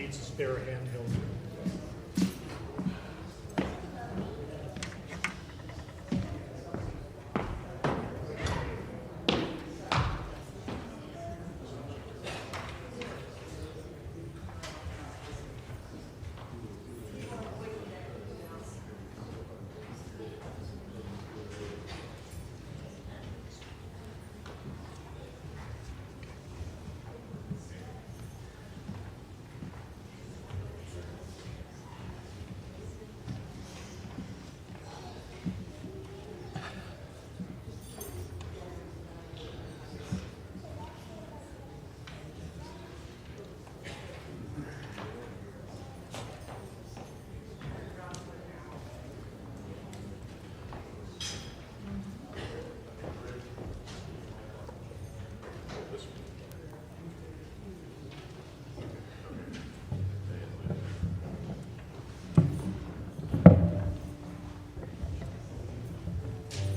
needs a spare handheld.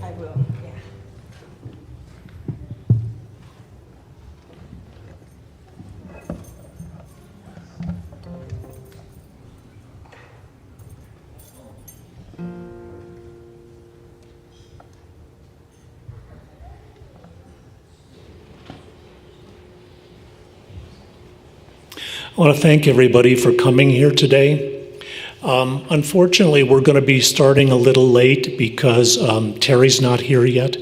I will, yeah. I want to thank everybody for coming here today. Unfortunately, we're going to be starting a little late because Terry's not here yet.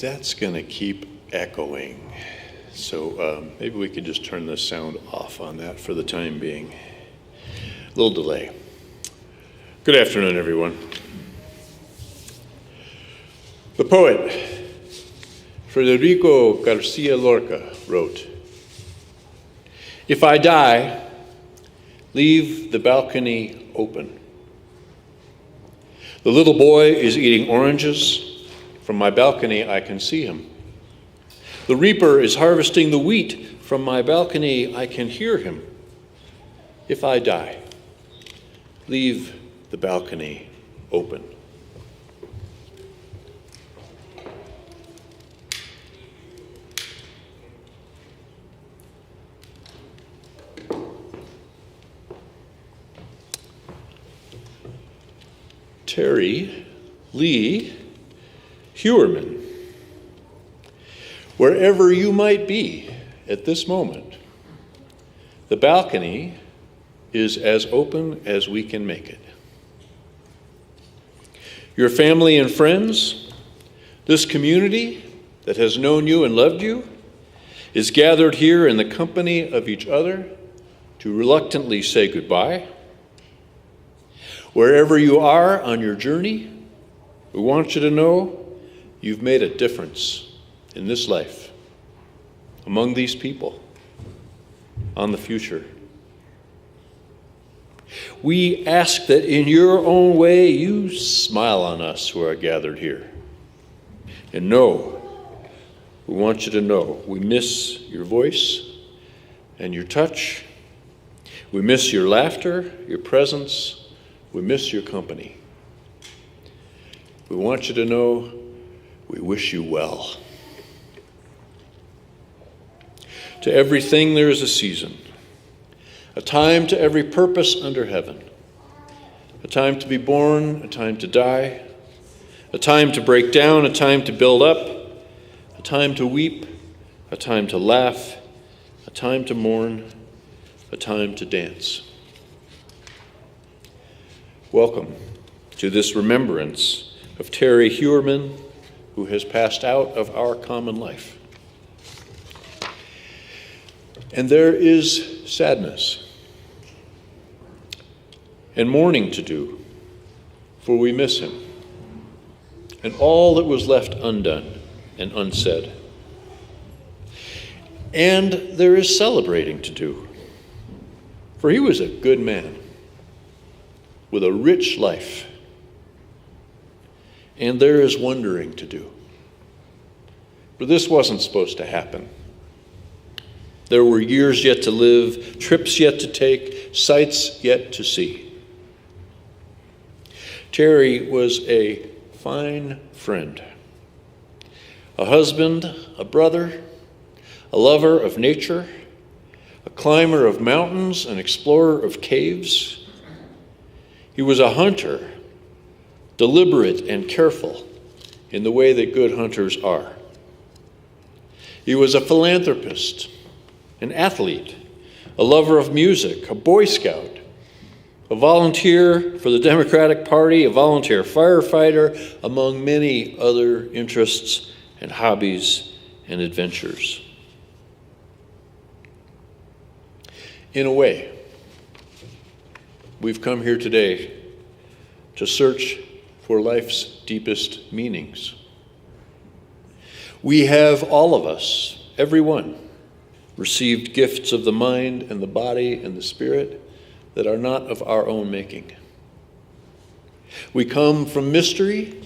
That's going to keep echoing. So maybe we could just turn the sound off on that for the time being. A little delay. Good afternoon, everyone. The poet Federico Garcia Lorca wrote, "If I die, leave the balcony open. The little boy is eating oranges. From my balcony, I can see him. The reaper is harvesting the wheat. From my balcony, I can hear him. If I die, leave the balcony open." Terry Lee Heuermann. Wherever you might be at this moment, the balcony is as open as we can make it. Your family and friends, this community that has known you and loved you, is gathered here in the company of each other to reluctantly say goodbye. Wherever you are on your journey, we want you to know you've made a difference in this life, among these people, on the future. We ask that in your own way you smile on us who are gathered here. And know, we want you to know, we miss your voice and your touch. We miss your laughter, your presence. We miss your company. We want you to know we wish you well. To everything there is a season, a time to every purpose under heaven, a time to be born, a time to die, a time to break down, a time to build up, a time to weep, a time to laugh, a time to mourn, a time to dance. Welcome to this remembrance of Terry Heuermann, who has passed out of our common life. And there is sadness and mourning to do, for we miss him, and all that was left undone and unsaid. And there is celebrating to do, for he was a good man with a rich life. And there is wondering to do. For this wasn't supposed to happen. There were years yet to live, trips yet to take, sights yet to see. Terry was a fine friend, a husband, a brother, a lover of nature, a climber of mountains, an explorer of caves. He was a hunter, deliberate and careful in the way that good hunters are. He was a philanthropist, an athlete, a lover of music, a Boy Scout, a volunteer for the Democratic Party, a volunteer firefighter, among many other interests and hobbies and adventures. In a way, we've come here today to search for life's deepest meanings. We have, all of us, everyone, received gifts of the mind and the body and the spirit that are not of our own making. We come from mystery,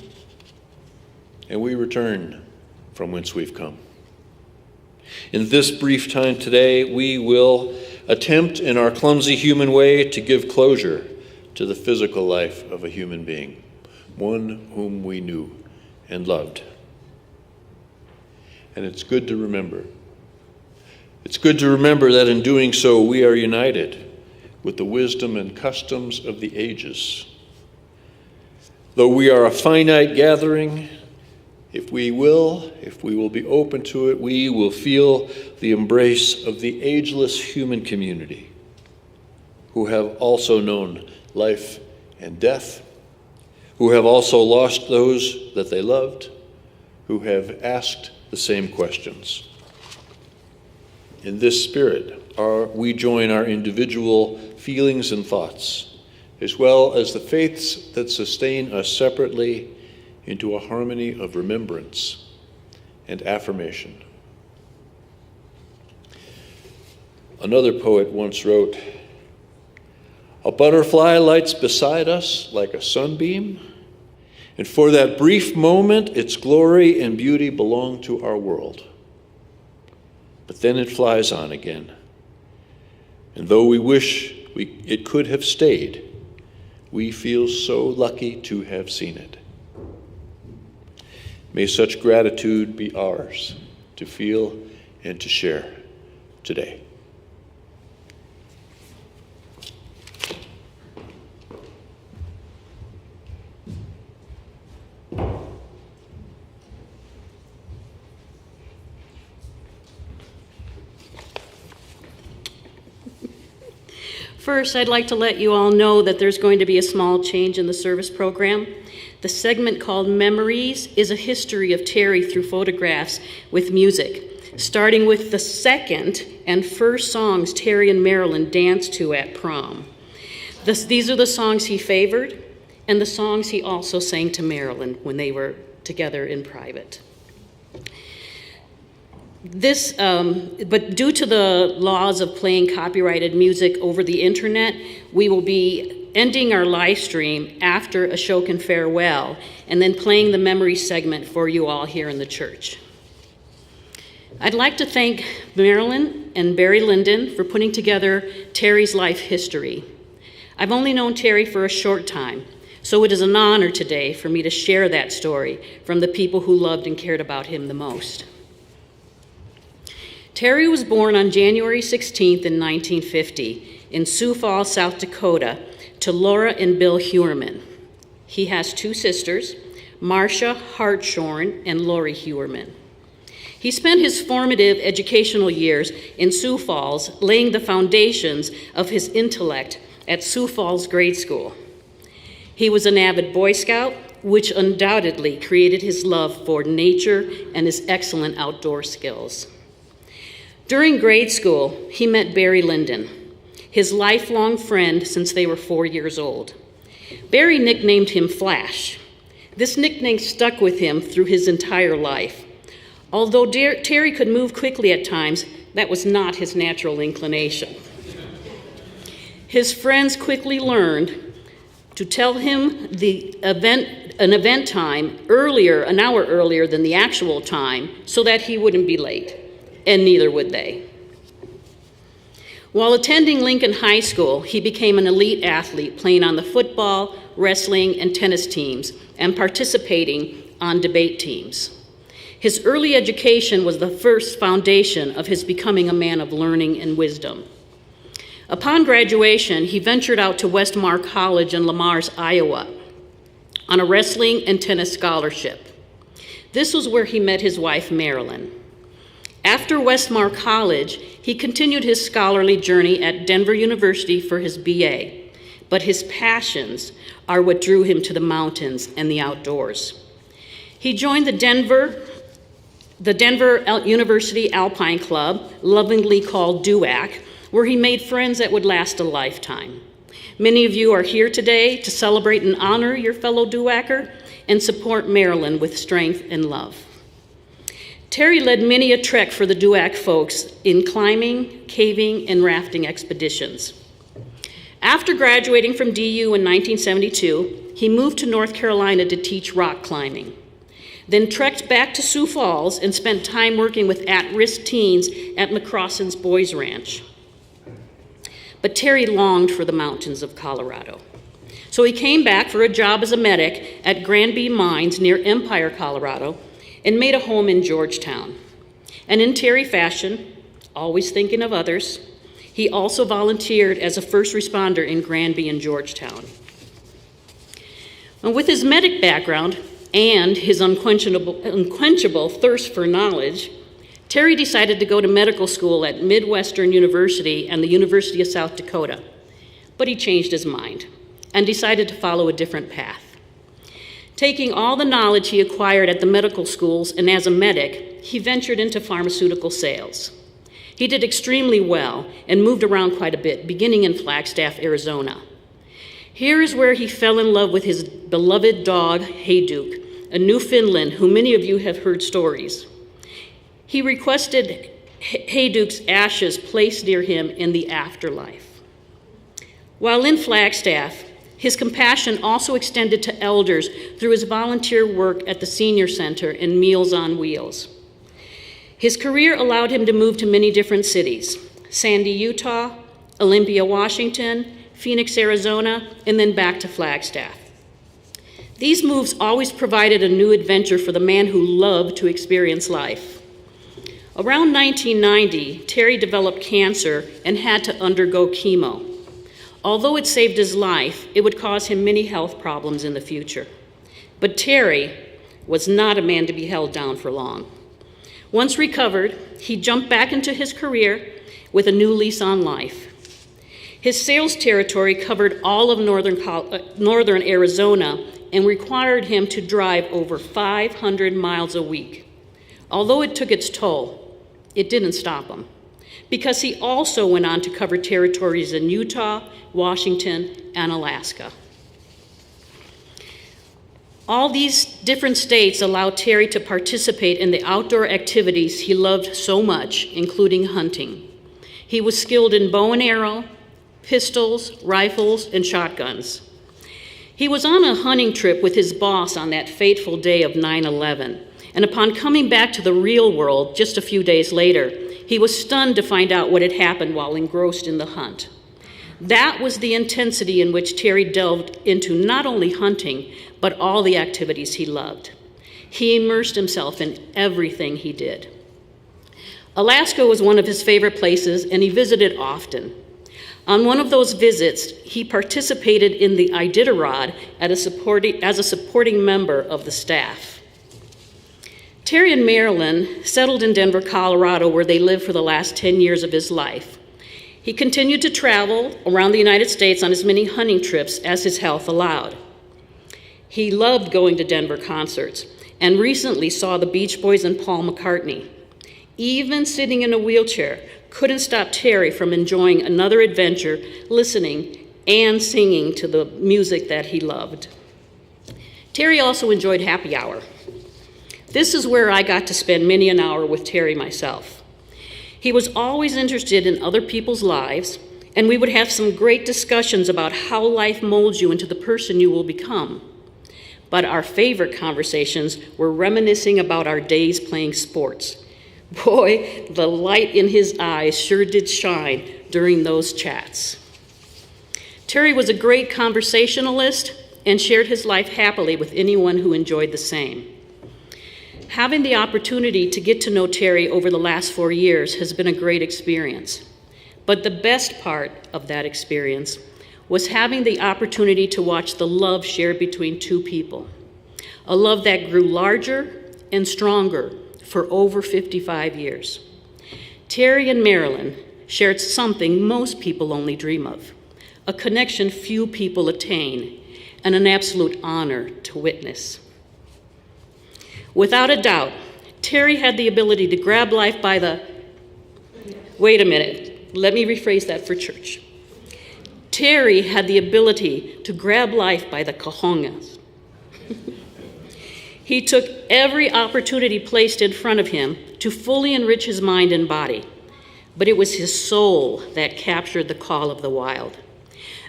and we return from whence we've come. In this brief time today, we will attempt in our clumsy human way to give closure to the physical life of a human being, one whom we knew and loved. And it's good to remember. It's good to remember that in doing so, we are united with the wisdom and customs of the ages. Though we are a finite gathering, if we will be open to it, we will feel the embrace of the ageless human community who have also known life and death, who have also lost those that they loved, who have asked the same questions. In this spirit, we join our individual feelings and thoughts, as well as the faiths that sustain us separately, into a harmony of remembrance and affirmation. Another poet once wrote, "A butterfly lights beside us like a sunbeam, and for that brief moment its glory and beauty belong to our world. But then it flies on again, and though we wish it could have stayed, we feel so lucky to have seen it." May such gratitude be ours to feel and to share today. First, I'd like to let you all know that there's going to be a small change in the service program. The segment called Memories is a history of Terry through photographs with music, starting with the second and first songs Terry and Marilyn danced to at prom. These are the songs he favored and the songs he also sang to Marilyn when they were together in private. But due to the laws of playing copyrighted music over the internet, we will be ending our live stream after Ashokan farewell and then playing the memory segment for you all here in the church. I'd like to thank Marilyn and Barry Linden for putting together Terry's life history. I've only known Terry for a short time, so it is an honor today for me to share that story from the people who loved and cared about him the most. Terry was born on January 16th in 1950 in Sioux Falls, South Dakota, to Laura and Bill Heuermann. He has two sisters, Marcia Hartshorn and Lori Heuermann. He spent his formative educational years in Sioux Falls laying the foundations of his intellect at Sioux Falls Grade School. He was an avid Boy Scout, which undoubtedly created his love for nature and his excellent outdoor skills. During grade school, he met Barry Linden, his lifelong friend since they were 4 years old. Barry nicknamed him Flash. This nickname stuck with him through his entire life. Although Terry could move quickly at times, that was not his natural inclination. His friends quickly learned to tell him an event time an hour earlier than the actual time, so that he wouldn't be late. And neither would they. While attending Lincoln High School, he became an elite athlete, playing on the football, wrestling, and tennis teams, and participating on debate teams. His early education was the first foundation of his becoming a man of learning and wisdom. Upon graduation, he ventured out to Westmar College in Lamars, Iowa, on a wrestling and tennis scholarship. This was where he met his wife, Marilyn. After Westmar College, he continued his scholarly journey at Denver University for his BA, but his passions are what drew him to the mountains and the outdoors. He joined the Denver University Alpine Club, lovingly called DUAC, where he made friends that would last a lifetime. Many of you are here today to celebrate and honor your fellow DUACer and support Marilyn with strength and love. Terry led many a trek for the DUAC folks in climbing, caving, and rafting expeditions. After graduating from DU in 1972, he moved to North Carolina to teach rock climbing, then trekked back to Sioux Falls and spent time working with at-risk teens at McCrossan's Boys Ranch. But Terry longed for the mountains of Colorado. So he came back for a job as a medic at Granby Mines near Empire, Colorado, and made a home in Georgetown. And in Terry fashion, always thinking of others, he also volunteered as a first responder in Granby and Georgetown. And with his medic background and his unquenchable thirst for knowledge, Terry decided to go to medical school at Midwestern University and the University of South Dakota. But he changed his mind and decided to follow a different path. Taking all the knowledge he acquired at the medical schools and as a medic, he ventured into pharmaceutical sales. He did extremely well and moved around quite a bit, beginning in Flagstaff, Arizona. Here is where he fell in love with his beloved dog, Hayduk, a Newfoundland who many of you have heard stories. He requested Hayduk's ashes placed near him in the afterlife. While in Flagstaff, his compassion also extended to elders through his volunteer work at the Senior Center and Meals on Wheels. His career allowed him to move to many different cities: Sandy, Utah, Olympia, Washington, Phoenix, Arizona, and then back to Flagstaff. These moves always provided a new adventure for the man who loved to experience life. Around 1990, Terry developed cancer and had to undergo chemo. Although it saved his life, it would cause him many health problems in the future. But Terry was not a man to be held down for long. Once recovered, he jumped back into his career with a new lease on life. His sales territory covered all of northern Arizona and required him to drive over 500 miles a week. Although it took its toll, it didn't stop him, because he also went on to cover territories in Utah, Washington, and Alaska. All these different states allowed Terry to participate in the outdoor activities he loved so much, including hunting. He was skilled in bow and arrow, pistols, rifles, and shotguns. He was on a hunting trip with his boss on that fateful day of 9/11, and upon coming back to the real world just a few days later, he was stunned to find out what had happened while engrossed in the hunt. That was the intensity in which Terry delved into not only hunting, but all the activities he loved. He immersed himself in everything he did. Alaska was one of his favorite places, and he visited often. On one of those visits, he participated in the Iditarod as a supporting member of the staff. Terry and Marilyn settled in Denver, Colorado, where they lived for the last 10 years of his life. He continued to travel around the United States on as many hunting trips as his health allowed. He loved going to Denver concerts and recently saw the Beach Boys and Paul McCartney. Even sitting in a wheelchair couldn't stop Terry from enjoying another adventure, listening and singing to the music that he loved. Terry also enjoyed happy hour. This is where I got to spend many an hour with Terry myself. He was always interested in other people's lives, and we would have some great discussions about how life molds you into the person you will become. But our favorite conversations were reminiscing about our days playing sports. Boy, the light in his eyes sure did shine during those chats. Terry was a great conversationalist and shared his life happily with anyone who enjoyed the same. Having the opportunity to get to know Terry over the last 4 years has been a great experience. But the best part of that experience was having the opportunity to watch the love shared between two people, a love that grew larger and stronger for over 55 years. Terry and Marilyn shared something most people only dream of, a connection few people attain, and an absolute honor to witness. Without a doubt, Terry had the ability to grab life by the, wait a minute, let me rephrase that for church. Terry had the ability to grab life by the cojones. He took every opportunity placed in front of him to fully enrich his mind and body, but it was his soul that captured the call of the wild.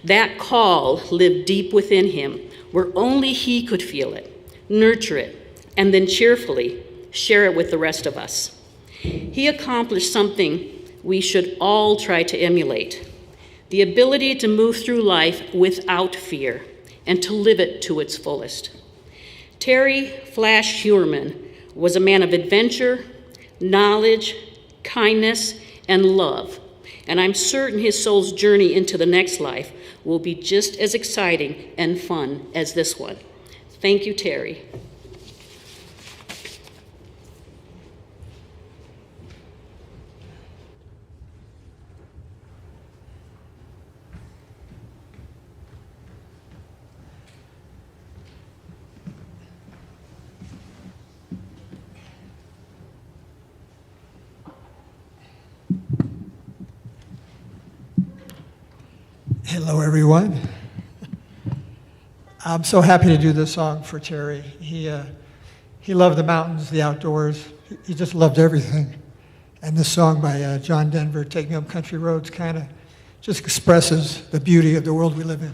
That call lived deep within him, where only he could feel it, nurture it, and then cheerfully share it with the rest of us. He accomplished something we should all try to emulate: the ability to move through life without fear and to live it to its fullest. Terry Flash Heuermann was a man of adventure, knowledge, kindness, and love, and I'm certain his soul's journey into the next life will be just as exciting and fun as this one. Thank you, Terry. Hello, everyone. I'm so happy to do this song for Terry. He loved the mountains, the outdoors. He just loved everything. And this song by John Denver, Take Me Home Country Roads, kind of just expresses the beauty of the world we live in.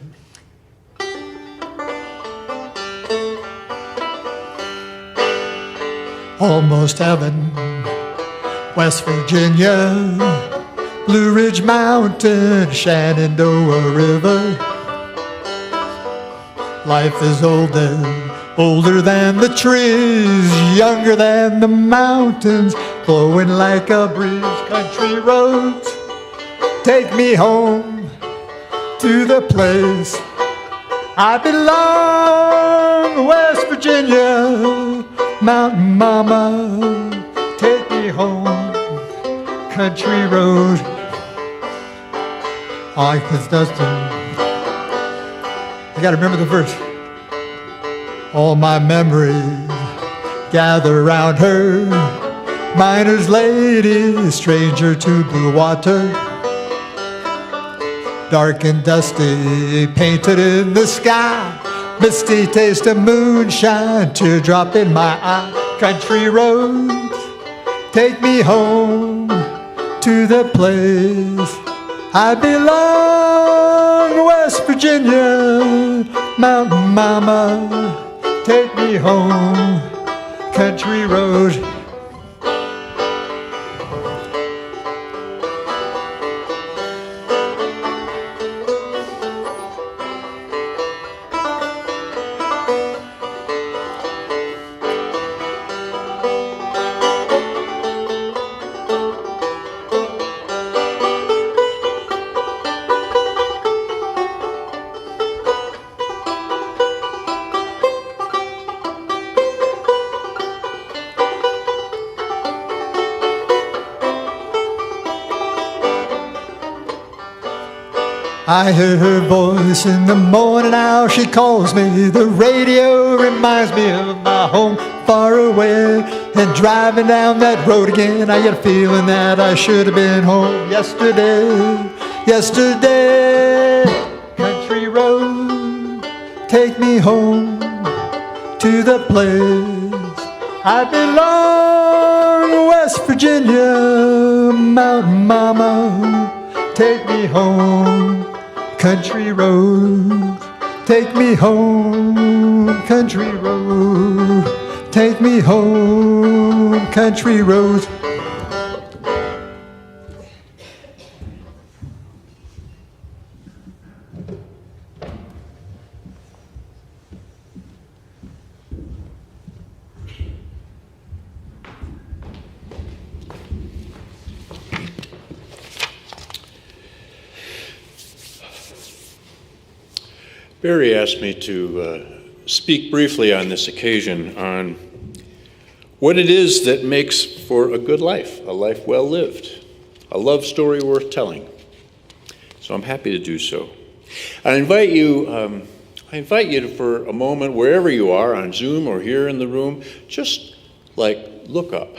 Almost heaven, West Virginia, Blue Ridge Mountain, Shenandoah River. Life is older than the trees, younger than the mountains, flowing like a breeze. Country roads, take me home to the place I belong. West Virginia, Mountain Mama, take me home. Country road, like this Dustin. I gotta remember the verse. All my memories gather around her. Miner's lady, stranger to blue water. Dark and dusty, painted in the sky. Misty taste of moonshine, teardrop in my eye. Country roads, take me home to the place I belong. West Virginia, Mountain Mama, take me home. Country road. I heard her voice in the morning, now she calls me. The radio reminds me of my home far away. And driving down that road again, I get a feeling that I should have been home yesterday. Yesterday, country road, take me home to the place I belong. West Virginia, Mountain Mama, take me home. Country road, take me home. Country road, take me home. Country road. Barry asked me to speak briefly on this occasion on what it is that makes for a good life, a life well lived, a love story worth telling. So I'm happy to do so. I invite you to, for a moment, wherever you are, on Zoom or here in the room, just look up.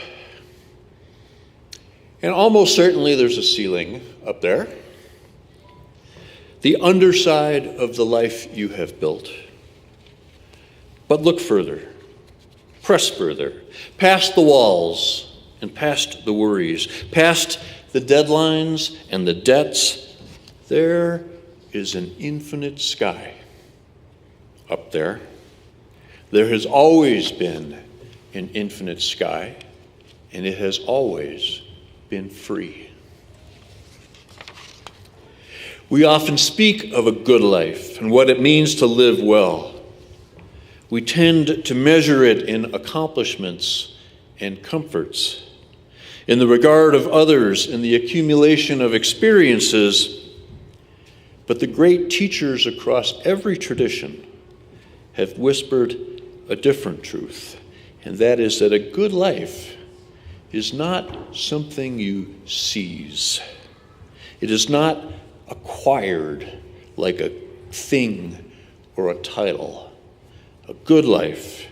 And almost certainly there's a ceiling up there. The underside of the life you have built. But look further, press further, past the walls and past the worries, past the deadlines and the debts. There is an infinite sky up there. There has always been an infinite sky, and it has always been free. We often speak of a good life and what it means to live well. We tend to measure it in accomplishments and comforts, in the regard of others, in the accumulation of experiences. But the great teachers across every tradition have whispered a different truth, and that is that a good life is not something you seize. It is not acquired like a thing or a title. A good life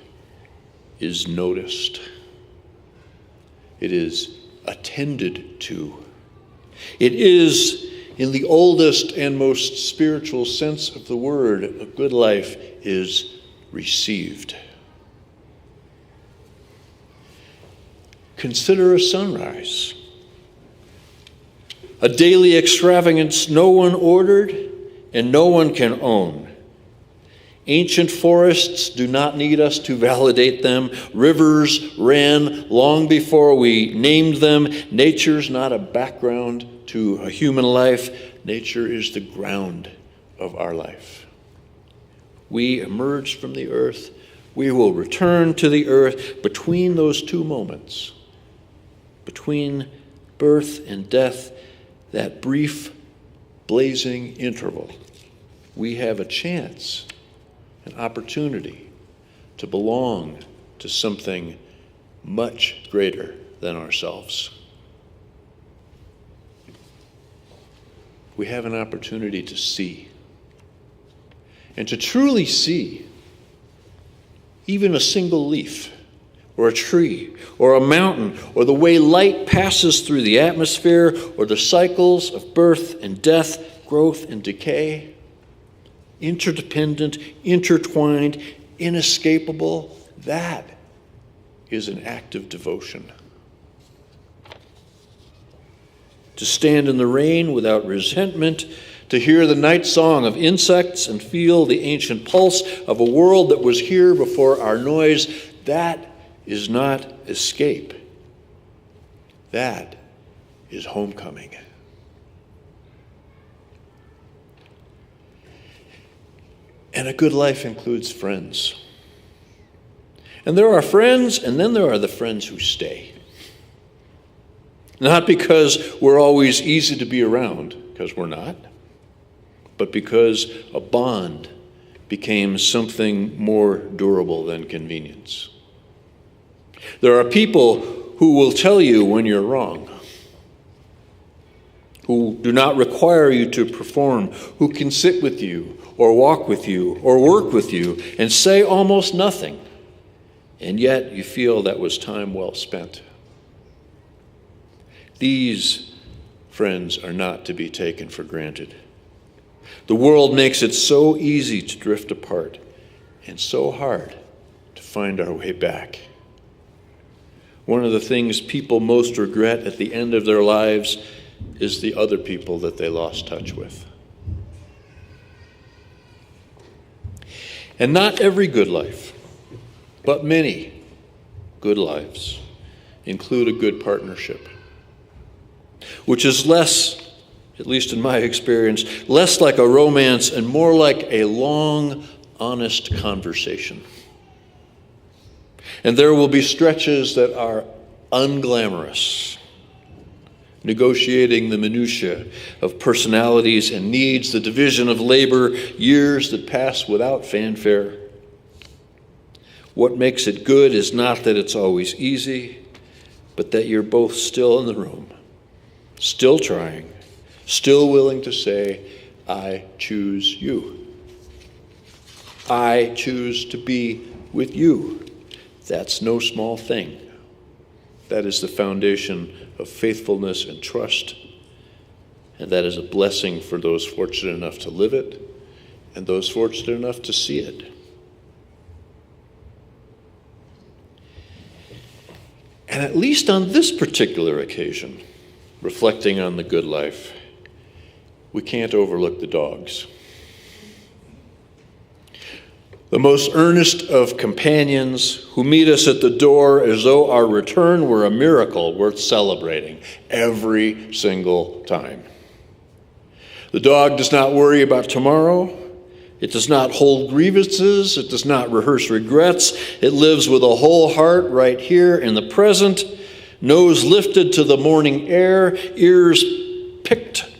is noticed. It is attended to. It is In the oldest and most spiritual sense of the word, a good life is received. Consider a sunrise, a daily extravagance no one ordered and no one can own. Ancient forests do not need us to validate them. Rivers ran long before we named them. Nature's not a background to a human life. Nature is the ground of our life. We emerged from the earth. We will return to the earth. Between those two moments, between birth and death, that brief, blazing interval, we have a chance, an opportunity to belong to something much greater than ourselves. We have an opportunity to see. And to truly see even a single leaf, or a tree, or a mountain, or the way light passes through the atmosphere, or the cycles of birth and death, growth and decay, interdependent, intertwined, inescapable, that is an act of devotion. To stand in the rain without resentment, to hear the night song of insects and feel the ancient pulse of a world that was here before our noise, that is not escape. That is homecoming. And a good life includes friends. And there are friends, and then there are the friends who stay. Not because we're always easy to be around, because we're not, but because a bond became something more durable than convenience. There are people who will tell you when you're wrong, who do not require you to perform, who can sit with you or walk with you or work with you and say almost nothing, and yet you feel that was time well spent. These friends are not to be taken for granted. The world makes it so easy to drift apart and so hard to find our way back. One of the things people most regret at the end of their lives is the other people that they lost touch with. And not every good life, but many good lives include a good partnership, which is less, at least in my experience, less like a romance and more like a long, honest conversation. And there will be stretches that are unglamorous, negotiating the minutiae of personalities and needs, the division of labor, years that pass without fanfare. What makes it good is not that it's always easy, but that you're both still in the room, still trying, still willing to say, I choose you. I choose to be with you. That's no small thing. That is the foundation of faithfulness and trust, and that is a blessing for those fortunate enough to live it and those fortunate enough to see it. And at least on this particular occasion, reflecting on the good life, we can't overlook the dogs. The most earnest of companions who meet us at the door as though our return were a miracle worth celebrating every single time. The dog does not worry about tomorrow. It does not hold grievances. It does not rehearse regrets. It lives with a whole heart right here in the present, nose lifted to the morning air, ears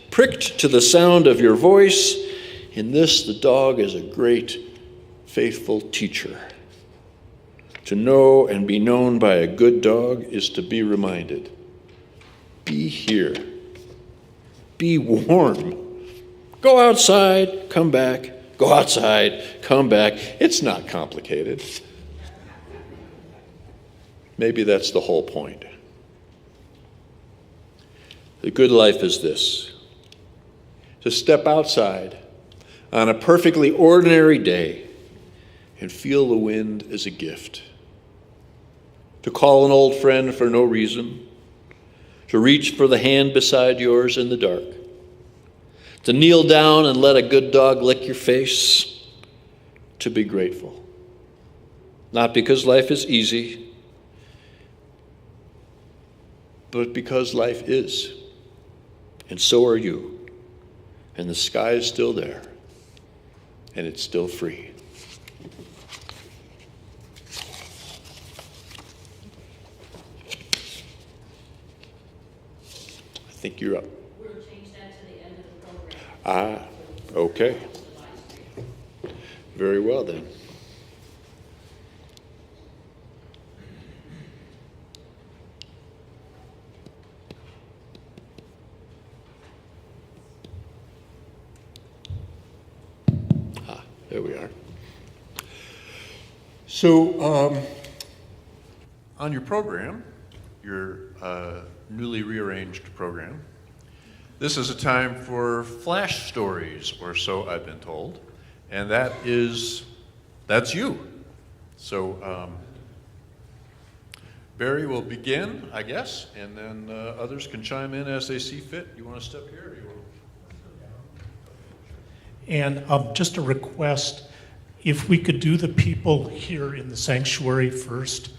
pricked to the sound of your voice. In this, the dog is a great, faithful teacher. To know and be known by a good dog is to be reminded. Be here. Be warm. Go outside, come back. Go outside, come back. It's not complicated. Maybe that's the whole point. The good life is this: to step outside on a perfectly ordinary day and feel the wind as a gift, to call an old friend for no reason, to reach for the hand beside yours in the dark, to kneel down and let a good dog lick your face, to be grateful. Not because life is easy, but because life is. And so are you. And the sky is still there. And it's still free. I think you're up. We'll change that to the end of the program. Okay. Very well then. There we are. So, on your program, your newly rearranged program, this is a time for flash stories, or so I've been told, and that's you. So, Barry will begin, I guess, and then others can chime in as they see fit. You want to step here, or you want to? And just a request, if we could do the people here in the sanctuary first,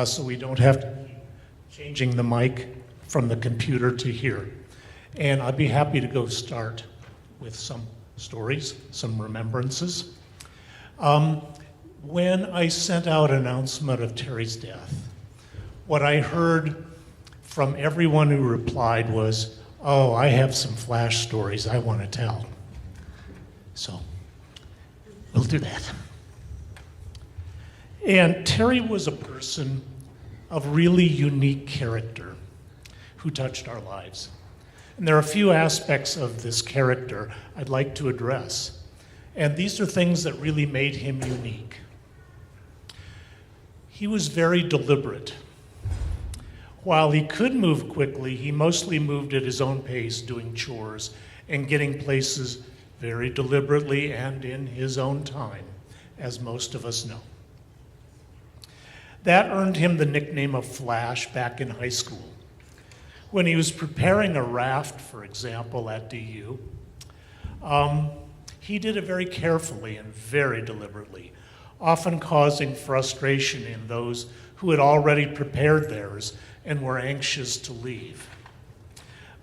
so we don't have to keep changing the mic from the computer to here. And I'd be happy to go start with some stories, some remembrances. When I sent out an announcement of Terry's death, what I heard from everyone who replied was, "Oh, I have some flash stories I want to tell." So we'll do that. And Terry was a person of really unique character who touched our lives. And there are a few aspects of this character I'd like to address. And these are things that really made him unique. He was very deliberate. While he could move quickly, he mostly moved at his own pace, doing chores and getting places very deliberately and in his own time, as most of us know. That earned him the nickname of Flash back in high school. When he was preparing a raft, for example, at DU, he did it very carefully and very deliberately, often causing frustration in those who had already prepared theirs and were anxious to leave.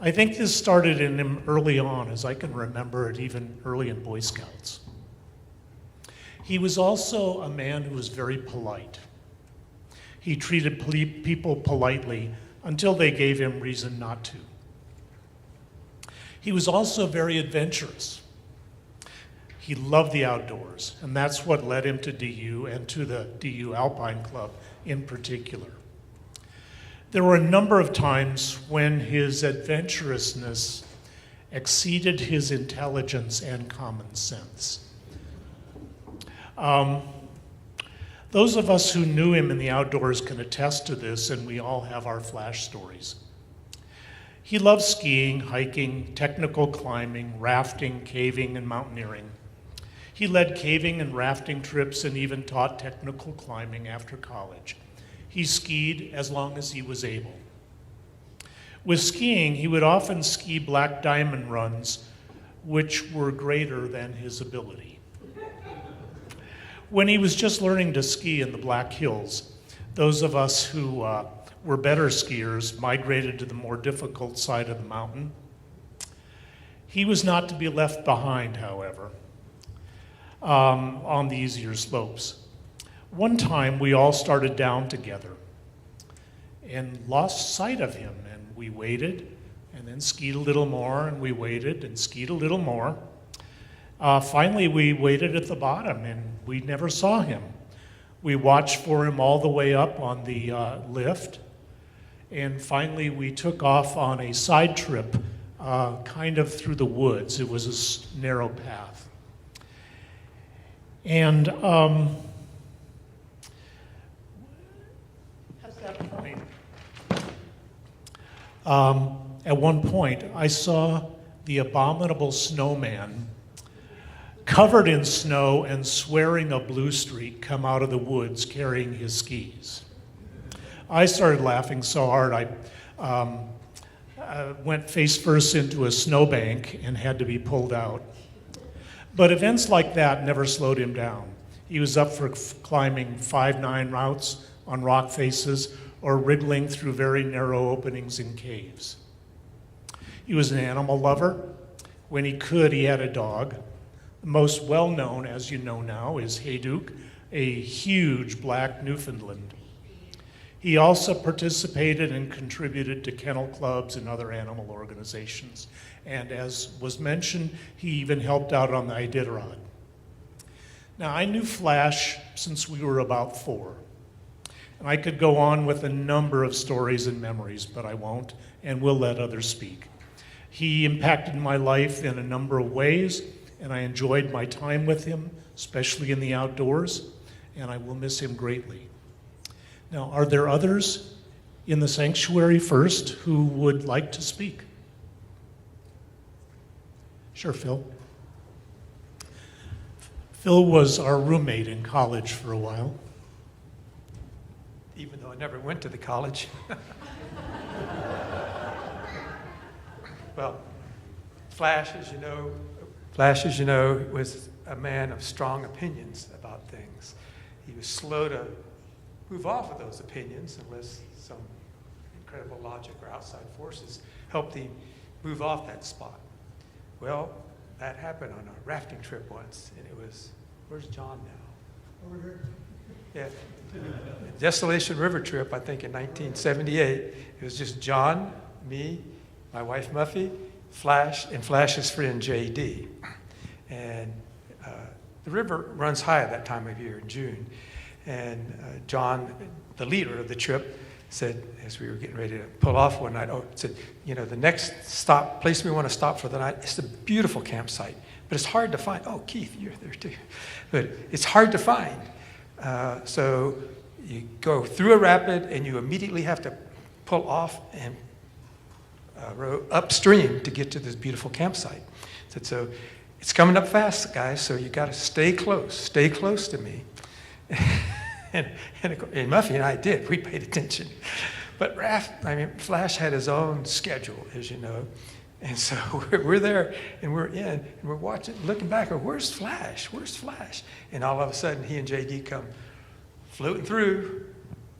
I think this started in him early on, as I can remember it even early in Boy Scouts. He was also a man who was very polite. He treated people politely until they gave him reason not to. He was also very adventurous. He loved the outdoors, and that's what led him to DU and to the DU Alpine Club in particular. There were a number of times when his adventurousness exceeded his intelligence and common sense. Those of us who knew him in the outdoors can attest to this, and we all have our flash stories. He loved skiing, hiking, technical climbing, rafting, caving, and mountaineering. He led caving and rafting trips and even taught technical climbing after college. He skied as long as he was able. With skiing, he would often ski black diamond runs, which were greater than his ability. When he was just learning to ski in the Black Hills, those of us who were better skiers migrated to the more difficult side of the mountain. He was not to be left behind, however, on the easier slopes. One time, we all started down together and lost sight of him, and we waited and then skied a little more, and we waited and skied a little more. Finally, we waited at the bottom, and we never saw him. We watched for him all the way up on the lift, and finally we took off on a side trip kind of through the woods. It was a narrow path. And at one point, I saw the abominable snowman, covered in snow and swearing a blue streak, come out of the woods carrying his skis. I started laughing so hard I went face first into a snowbank and had to be pulled out. But events like that never slowed him down. He was up for climbing 5-9 routes on rock faces or wriggling through very narrow openings in caves. He was an animal lover. When he could, he had a dog. The most well-known, as you know now, is Hayduke, a huge black Newfoundland. He also participated and contributed to kennel clubs and other animal organizations. And as was mentioned, he even helped out on the Iditarod. Now, I knew Flash since we were about 4. And I could go on with a number of stories and memories, but I won't, and will let others speak. He impacted my life in a number of ways, and I enjoyed my time with him, especially in the outdoors, and I will miss him greatly. Now, are there others in the sanctuary first who would like to speak? Sure, Phil. Phil was our roommate in college for a while. Even though I never went to the college. Well, Flash, as you know, was a man of strong opinions about things. He was slow to move off of those opinions unless some incredible logic or outside forces helped him move off that spot. Well, that happened on a rafting trip once, and it was, where's John now? Over here. Yeah. Desolation River trip, I think in 1978. It was just John, me, my wife Muffy, Flash, and Flash's friend J.D. And the river runs high at that time of year in June. And John, the leader of the trip, said, as we were getting ready to pull off one night, said, the next place we want to stop for the night, it's a beautiful campsite, but it's hard to find. Oh, Keith, you're there too. But it's hard to find. So you go through a rapid and you immediately have to pull off and row upstream to get to this beautiful campsite. Said, so it's coming up fast, guys, so you got to stay close to me. and Muffy and I did. We paid attention. But Flash had his own schedule, as you know. And so we're there, and we're in, and we're watching, looking back, where's Flash? Where's Flash? And all of a sudden, he and J.D. come floating through,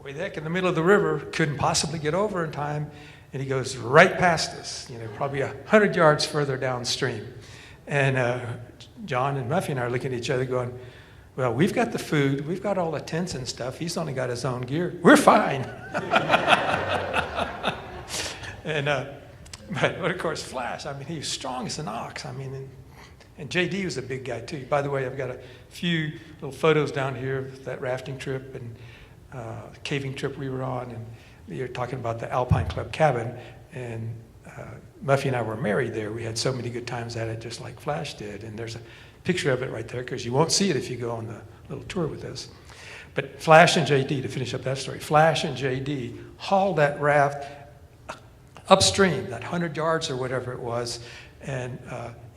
way the heck in the middle of the river, couldn't possibly get over in time, and he goes right past us, probably 100 yards further downstream. And John and Muffy and I are looking at each other going, well, we've got the food, we've got all the tents and stuff, he's only got his own gear. We're fine. But of course, Flash, he was strong as an ox. And JD was a big guy too. By the way, I've got a few little photos down here of that rafting trip and caving trip we were on. And you're talking about the Alpine Club cabin. And Muffy and I were married there. We had so many good times at it, just like Flash did. And there's a picture of it right there, because you won't see it if you go on the little tour with us. But Flash and JD, to finish up that story, Flash and JD hauled that raft upstream, that 100 yards or whatever it was, and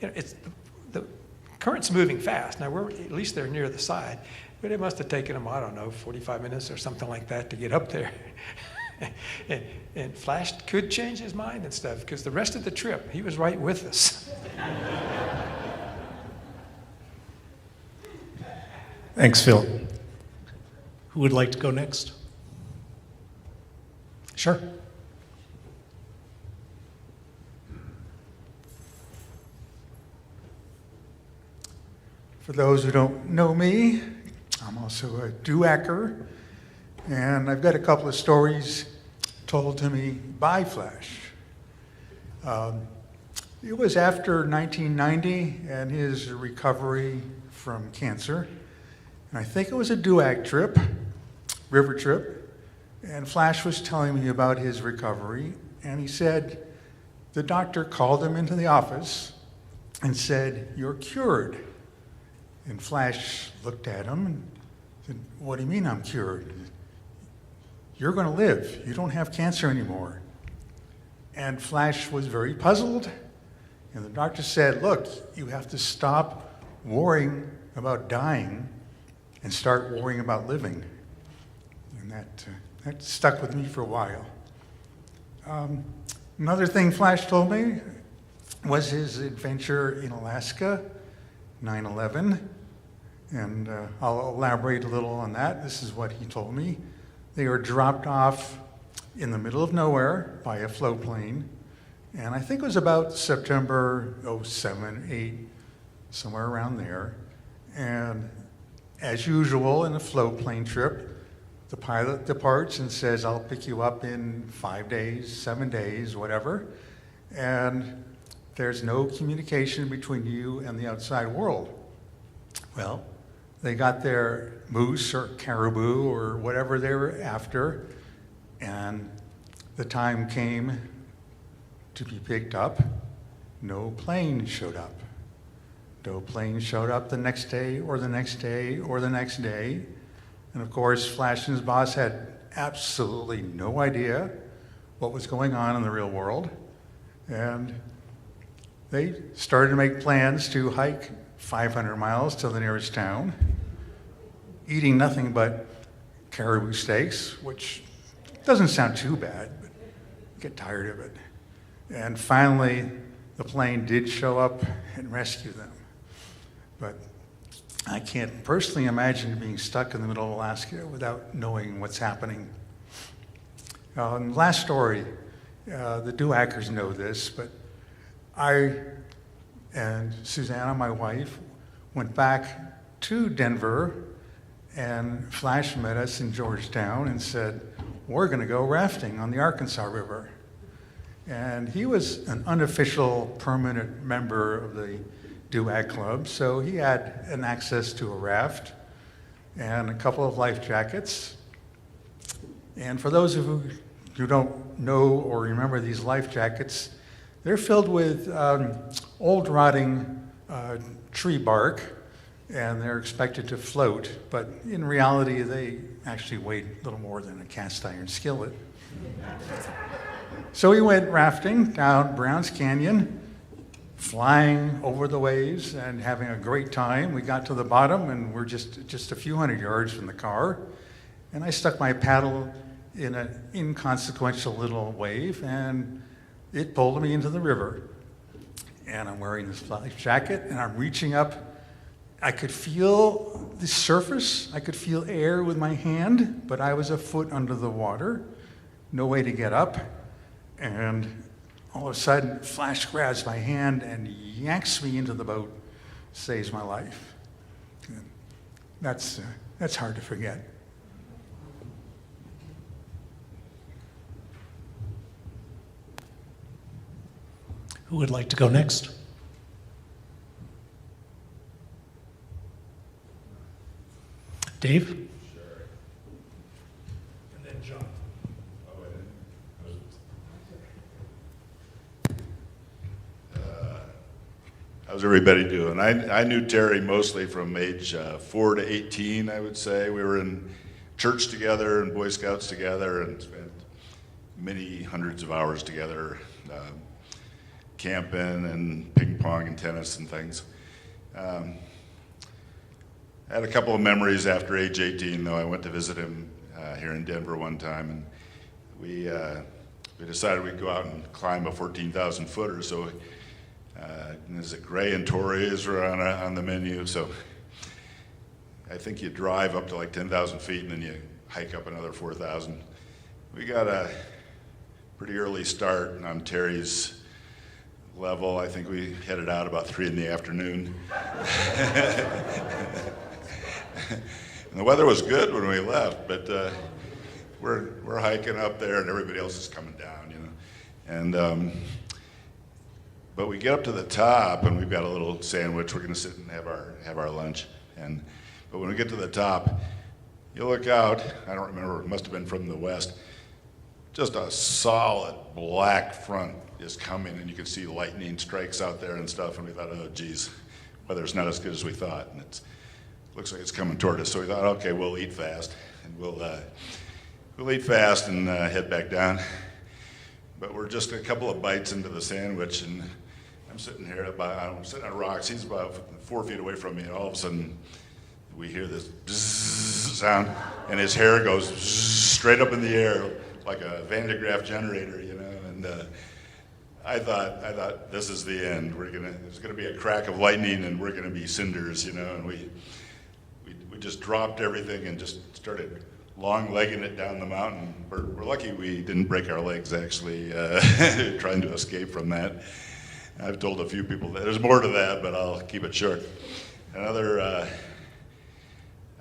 it's the current's moving fast. Now at least they're near the side, but it must have taken them, 45 minutes or something like that to get up there. and Flash could change his mind and stuff, because the rest of the trip he was right with us. Thanks, Phil. Who would like to go next? Sure. For those who don't know me, I'm also a duacker, and I've got a couple of stories told to me by Flash. It was after 1990 and his recovery from cancer, and I think it was a duac trip, river trip, and Flash was telling me about his recovery, and he said the doctor called him into the office and said, "You're cured." And Flash looked at him and said, "What do you mean I'm cured? You're going to live. You don't have cancer anymore." And Flash was very puzzled, And the doctor said, look, you have to stop worrying about dying and start worrying about living. And that stuck with me for a while. Another thing Flash told me was his adventure in Alaska, 9/11. And I'll elaborate a little on that. This is what he told me. They were dropped off in the middle of nowhere by a float plane. And I think it was about September 07, 08, somewhere around there. And as usual in a float plane trip, the pilot departs and says, I'll pick you up in 5 days, 7 days, whatever. And there's no communication between you and the outside world. Well, they got their moose or caribou or whatever they were after, and the time came to be picked up. No plane showed up. No plane showed up the next day or the next day or the next day. And of course, Flash and his boss had absolutely no idea what was going on in the real world. And they started to make plans to hike 500 miles to the nearest town, eating nothing but caribou steaks, which doesn't sound too bad, but get tired of it. And finally, the plane did show up and rescue them. But I can't personally imagine being stuck in the middle of Alaska without knowing what's happening. And last story, the Duackers know this, but I and Susanna, my wife, went back to Denver, and Flash met us in Georgetown and said, we're going to go rafting on the Arkansas River. And he was an unofficial permanent member of the Duack Club, so he had an access to a raft and a couple of life jackets. And for those of you who don't know or remember these life jackets, they're filled with old rotting tree bark, and they're expected to float, but in reality, they actually weighed a little more than a cast iron skillet. So we went rafting down Browns Canyon, flying over the waves and having a great time. We got to the bottom, and we're just a few hundred yards from the car, and I stuck my paddle in an inconsequential little wave, and it pulled me into the river. And I'm wearing this life jacket, and I'm reaching up. I could feel the surface. I could feel air with my hand, but I was a foot under the water. No way to get up. And all of a sudden, Flash grabs my hand and yanks me into the boat, saves my life. And that's hard to forget. Who would like to go next? Dave? Sure. And then John. How's everybody doing? I knew Terry mostly from age 4 to 18, I would say. We were in church together and Boy Scouts together and spent many hundreds of hours together, camping and ping pong and tennis and things. I had a couple of memories after age 18, though. I went to visit him here in Denver one time, and we decided we'd go out and climb a 14,000 footer. So there's a Gray and Torres were on the menu. So I think you drive up to like 10,000 feet and then you hike up another 4,000. We got a pretty early start on Terry's level. I think we headed out about 3 in the afternoon. And the weather was good when we left, but we're hiking up there and everybody else is coming down, you know. And but we get up to the top and we've got a little sandwich. We're going to sit and have our lunch. But when we get to the top, you look out. I don't remember. It must have been from the west. Just a solid black front is coming, and you can see lightning strikes out there and stuff. And we thought, oh, geez, weather's not as good as we thought. And it looks like it's coming toward us. So we thought, okay, we'll eat fast, and we'll eat fast and head back down. But we're just a couple of bites into the sandwich, and I'm sitting here, I'm sitting on rocks. He's about 4 feet away from me, and all of a sudden, we hear this bzzz sound, and his hair goes straight up in the air like a Van de Graaff generator, you know. And I thought this is the end. There's gonna be a crack of lightning, and we're gonna be cinders, you know. And we just dropped everything and just started long-legging it down the mountain. We're lucky we didn't break our legs, actually, trying to escape from that. I've told a few people that there's more to that, but I'll keep it short.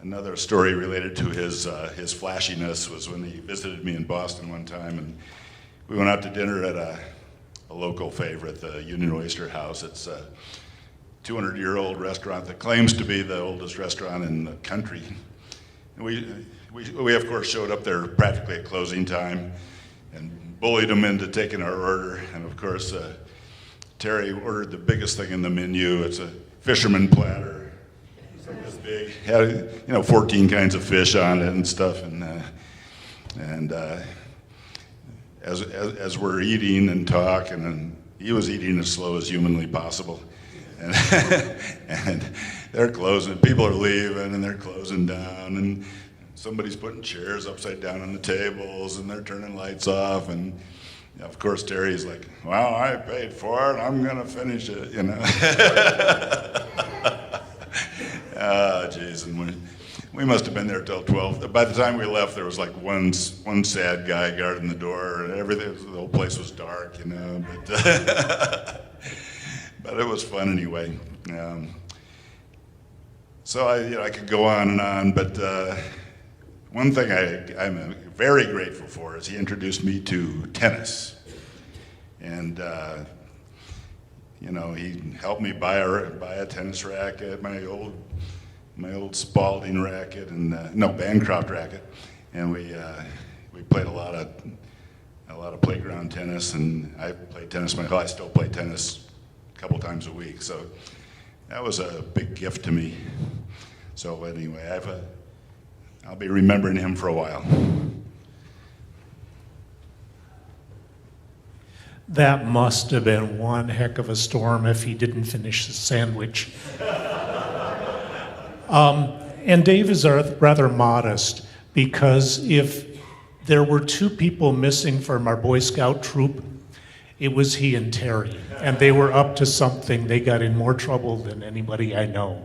Another story related to his flashiness was when he visited me in Boston one time, and we went out to dinner at a local favorite, the Union Oyster House. It's a 200-year-old restaurant that claims to be the oldest restaurant in the country. And we of course showed up there practically at closing time and bullied them into taking our order. And of course, Terry ordered the biggest thing in the menu. It's a fisherman platter. This big, had 14 kinds of fish on it and stuff. And as we're eating and talking, and he was eating as slow as humanly possible. And, and they're closing, people are leaving, and they're closing down, and somebody's putting chairs upside down on the tables, and they're turning lights off, and of course Terry's like, well, I paid for it, I'm gonna finish it, you know. Geez, and we must have been there till 12. By the time we left, there was like one sad guy guarding the door, and everything, the whole place was dark, you know, but it was fun anyway. So I could go on and on, but one thing I'm very grateful for is he introduced me to tennis. And he helped me buy a tennis racket, my old Spalding racket, and Bancroft racket, and we played a lot of playground tennis, and I played tennis I still play tennis a couple times a week, so that was a big gift to me. So anyway, I'll be remembering him for a while. That must have been one heck of a storm if he didn't finish the sandwich. And Dave is rather modest, because if there were two people missing from our Boy Scout troop, it was he and Terry. And they were up to something. They got in more trouble than anybody I know.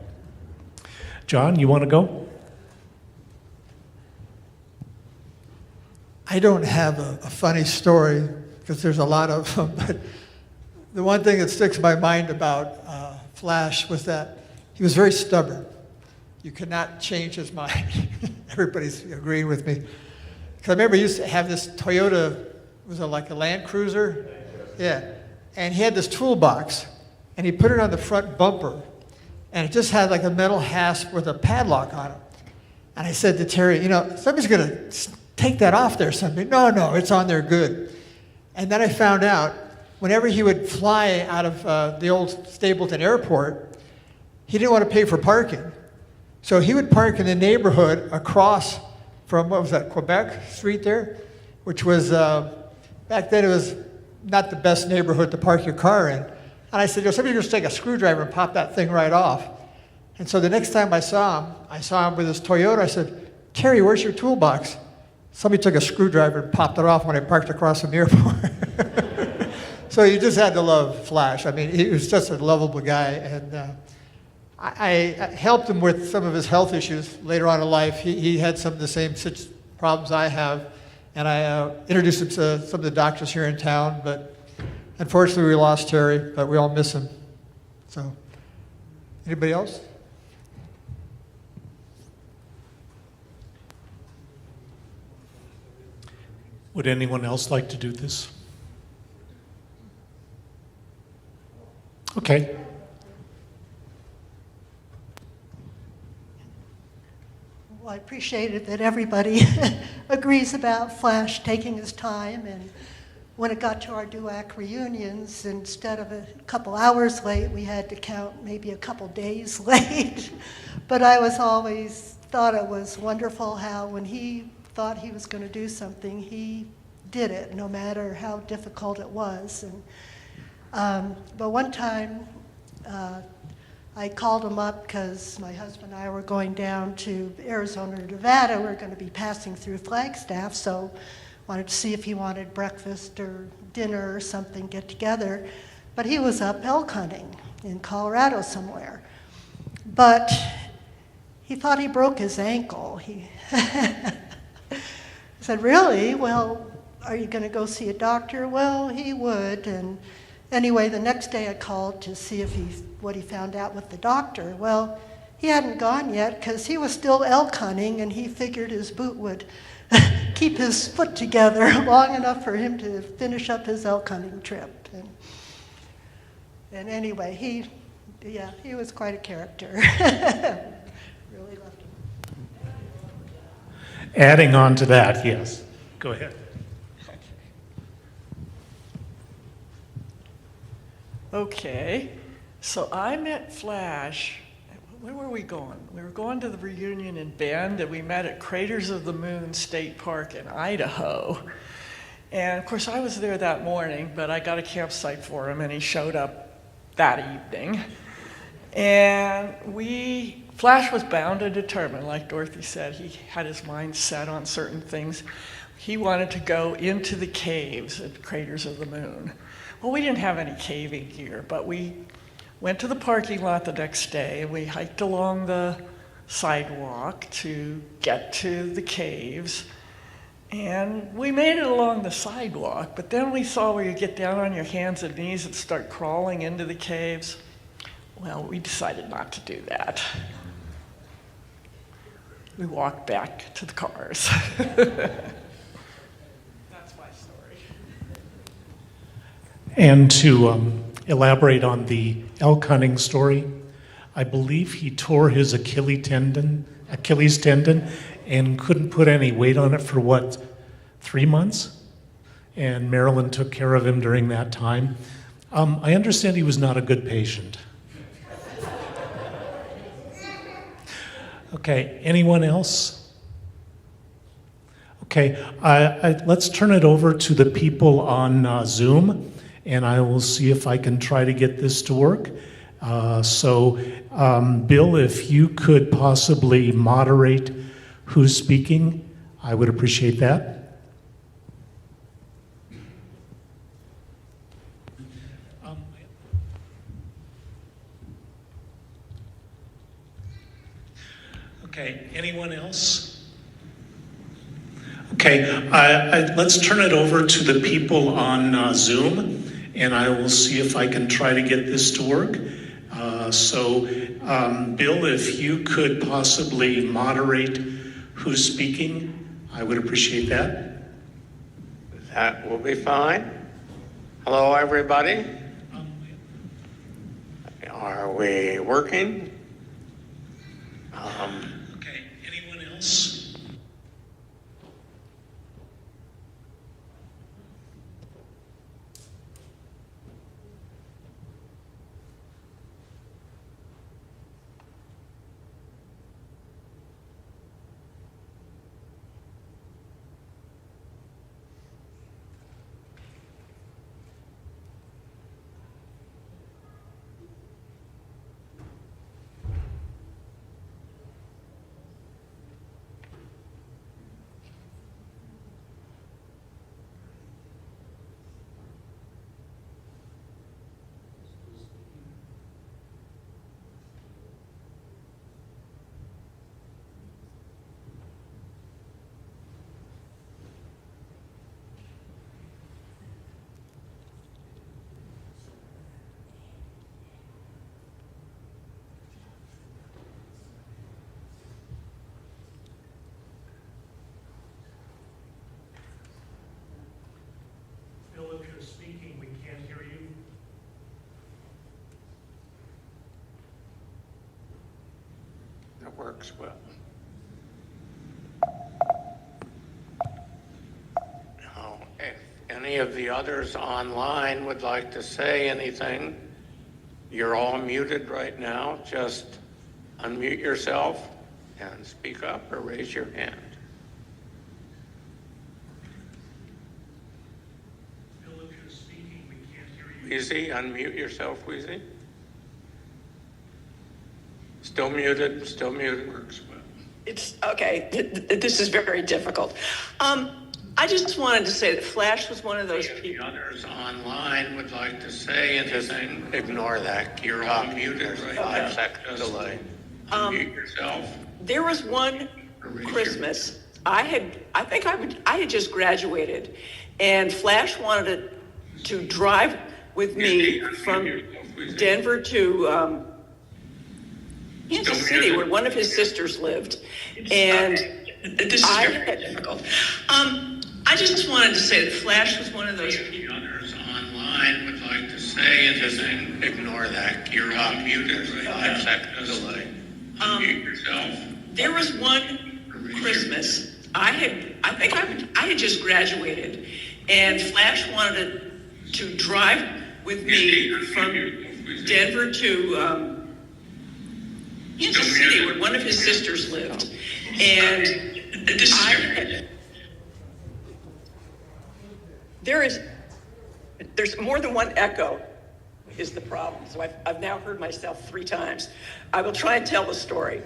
John, you want to go? I don't have a funny story, because there's a lot of them, but the one thing that sticks in my mind about Flash was that he was very stubborn. You could not change his mind. Everybody's agreeing with me. Because I remember he used to have this Toyota, was it like a Land Cruiser? Yeah. And he had this toolbox, and he put it on the front bumper, and it just had like a metal hasp with a padlock on it. And I said to Terry, somebody's going to take that off there someday. No, it's on there good. And then I found out, whenever he would fly out of the old Stapleton Airport, he didn't want to pay for parking. So he would park in the neighborhood across from, Quebec Street there, which was, back then it was not the best neighborhood to park your car in. And I said, somebody's going to take a screwdriver and pop that thing right off. And so the next time I saw him with his Toyota. I said, Terry, where's your toolbox? Somebody took a screwdriver and popped it off when I parked across from the airport. So you just had to love Flash. I mean, he was just a lovable guy. And I helped him with some of his health issues later on in life. He had some of the same problems I have. And I introduced him to some of the doctors here in town. But unfortunately, we lost Terry, but we all miss him. So, anybody else? Would anyone else like to do this? Okay. Well, I appreciate it that everybody agrees about Flash taking his time, and when it got to our DUAC reunions, instead of a couple hours late, we had to count maybe a couple days late. But I was always thought it was wonderful how when he thought he was going to do something, he did it, no matter how difficult it was. And But one time, I called him up because my husband and I were going down to Arizona or Nevada. We were going to be passing through Flagstaff, so wanted to see if he wanted breakfast or dinner or something, get together. But he was up elk hunting in Colorado somewhere. But he thought he broke his ankle. He said, really? Well, are you going to go see a doctor? Well, he would. And anyway, the next day I called to see if what he found out with the doctor. Well, he hadn't gone yet because he was still elk hunting, and he figured his boot would keep his foot together long enough for him to finish up his elk hunting trip. And anyway, he was quite a character. Really loved him. Adding on to that, yes. Go ahead. Okay, so I met Flash. Where were we going? We were going to the reunion in Bend, and we met at Craters of the Moon State Park in Idaho. And of course, I was there that morning, but I got a campsite for him, and he showed up that evening. And Flash was bound and determined, like Dorothy said. He had his mind set on certain things. He wanted to go into the caves at Craters of the Moon. Well, we didn't have any caving gear, but we went to the parking lot the next day, and we hiked along the sidewalk to get to the caves. And we made it along the sidewalk, but then we saw where you get down on your hands and knees and start crawling into the caves. Well, we decided not to do that. We walked back to the cars. And to elaborate on the elk hunting story, I believe he tore his Achilles tendon, and couldn't put any weight on it for 3 months? And Marilyn took care of him during that time. I understand he was not a good patient. Okay, anyone else? Okay, let's turn it over to the people on Zoom, and I will see if I can try to get this to work. Bill, if you could possibly moderate who's speaking, I would appreciate that. Okay, anyone else? Okay, let's turn it over to the people on Zoom, and I will see if I can try to get this to work. Bill, if you could possibly moderate who's speaking, I would appreciate that. That will be fine. Hello, everybody. Are we working? Okay, anyone else? Bill, if you're speaking, we can't hear you. That works well. Now, if any of the others online would like to say anything, you're all muted right now. Just unmute yourself and speak up or raise your hand. Wheezy, unmute yourself, Wheezy. Still muted, still muted. Works well. It's okay. This is very difficult. I just wanted to say that Flash was one of those If the people. others online would like to say anything, ignore that. You're all muted, 5 second delay. Unmute yourself. There was one Christmas I had just graduated, and Flash wanted to drive with me from Denver to Kansas City, where one of his sisters lived. And This is very difficult. I just wanted to say that Flash was one of those people. If the others online would like to say anything, ignore that. You're all muted, 5 second delay. Unmute yourself. There was one Christmas I had just graduated, and Flash wanted to drive with me from Denver to Kansas City, where one of his sisters lived. And there's more than one echo is the problem. So I've now heard myself 3 times. I will try and tell the story.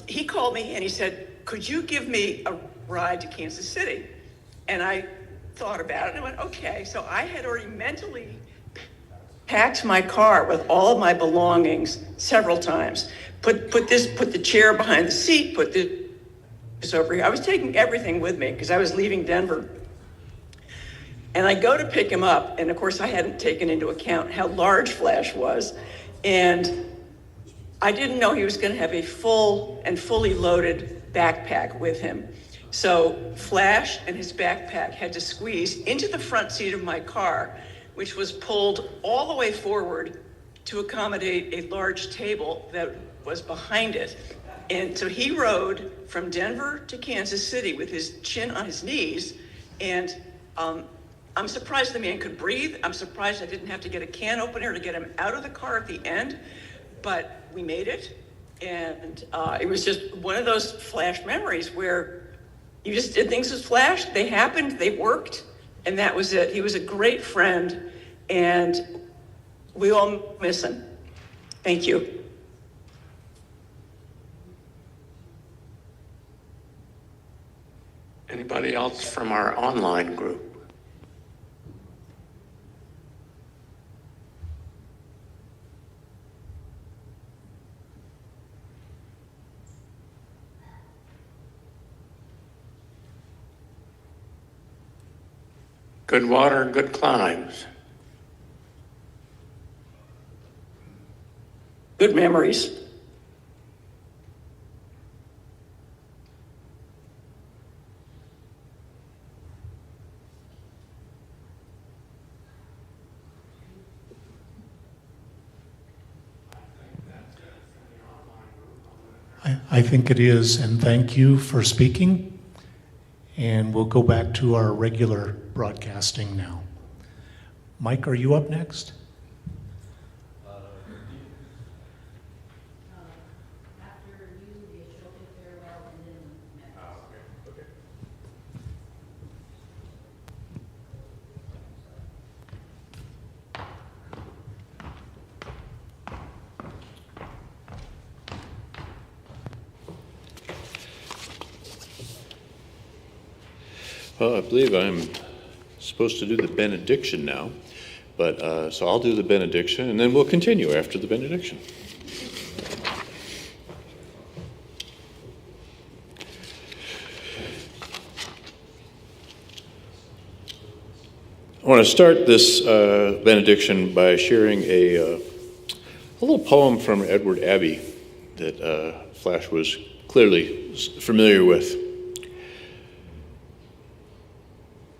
He called me and he said, could you give me a ride to Kansas City? And I thought about it and I went, okay. So I had already mentally packed my car with all of my belongings several times. Put the chair behind the seat, put this over here. I was taking everything with me because I was leaving Denver. And I go to pick him up, and of course I hadn't taken into account how large Flash was. And I didn't know he was gonna have a full and fully loaded backpack with him. So Flash and his backpack had to squeeze into the front seat of my car, which was pulled all the way forward to accommodate a large table that was behind it. And so he rode from Denver to Kansas City with his chin on his knees. And I'm surprised the man could breathe. I'm surprised I didn't have to get a can opener to get him out of the car at the end, but we made it. And it was just one of those Flash memories where you just did things with Flash. They happened, they worked, and that was it. He was a great friend, and we all miss him. Thank you. Anybody else from our online group? Good water, good climbs. Good memories. I think it is, and thank you for speaking. And we'll go back to our regular broadcasting now. Mike, are you up next? Well, I believe I'm supposed to do the benediction now, but so I'll do the benediction, and then we'll continue after the benediction. I want to start this benediction by sharing a little poem from Edward Abbey that Flash was clearly familiar with.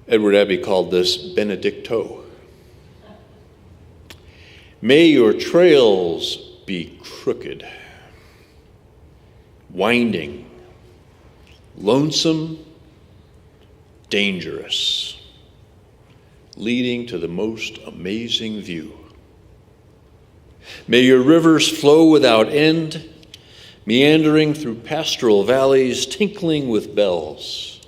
Edward Abbey called this Benedicto. May your trails be crooked, winding, lonesome, dangerous, leading to the most amazing view. May your rivers flow without end, meandering through pastoral valleys, tinkling with bells,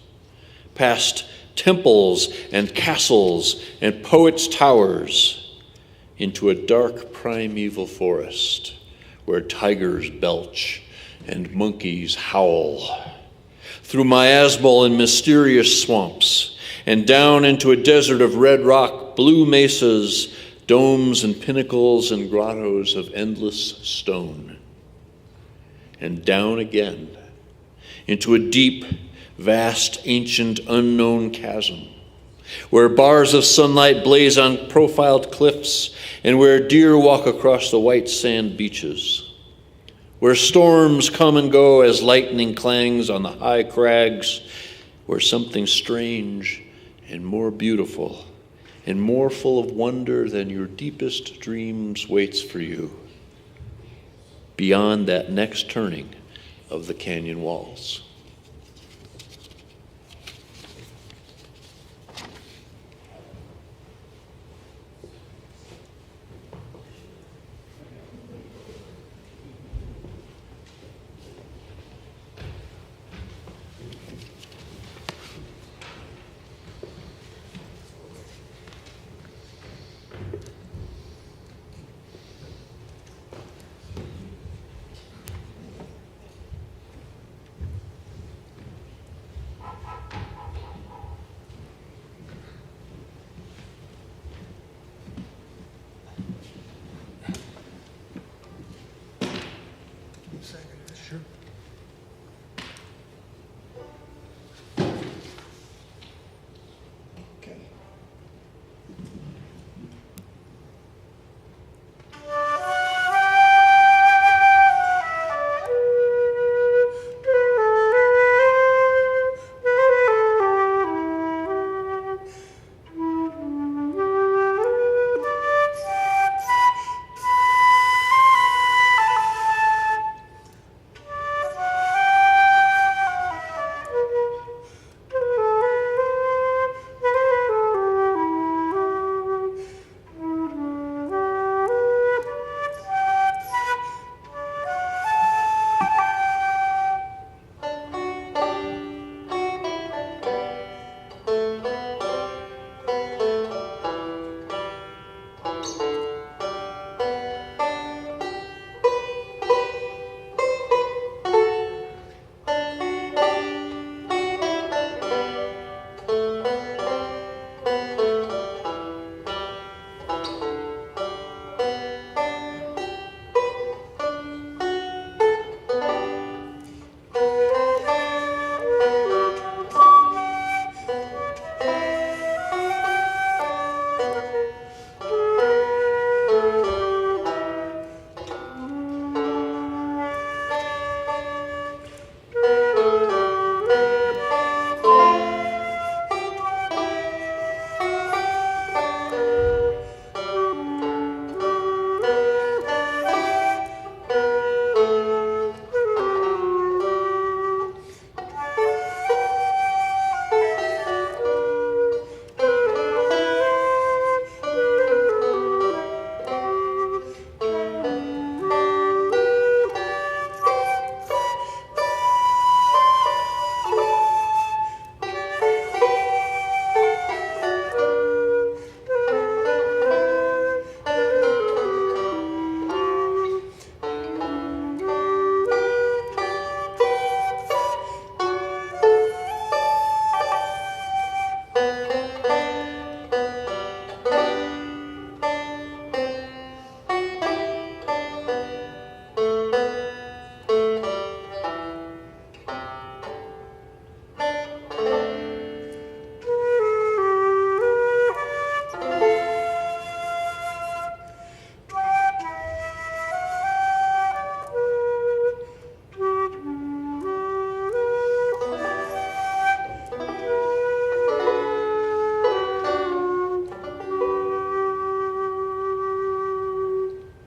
past temples and castles and poets' towers, into a dark primeval forest where tigers belch and monkeys howl, through miasmal and mysterious swamps, and down into a desert of red rock, blue mesas, domes and pinnacles and grottos of endless stone, and down again into a deep, vast, ancient, unknown chasm, where bars of sunlight blaze on profiled cliffs, and where deer walk across the white sand beaches, where storms come and go as lightning clangs on the high crags, where something strange and more beautiful and more full of wonder than your deepest dreams waits for you, beyond that next turning of the canyon walls.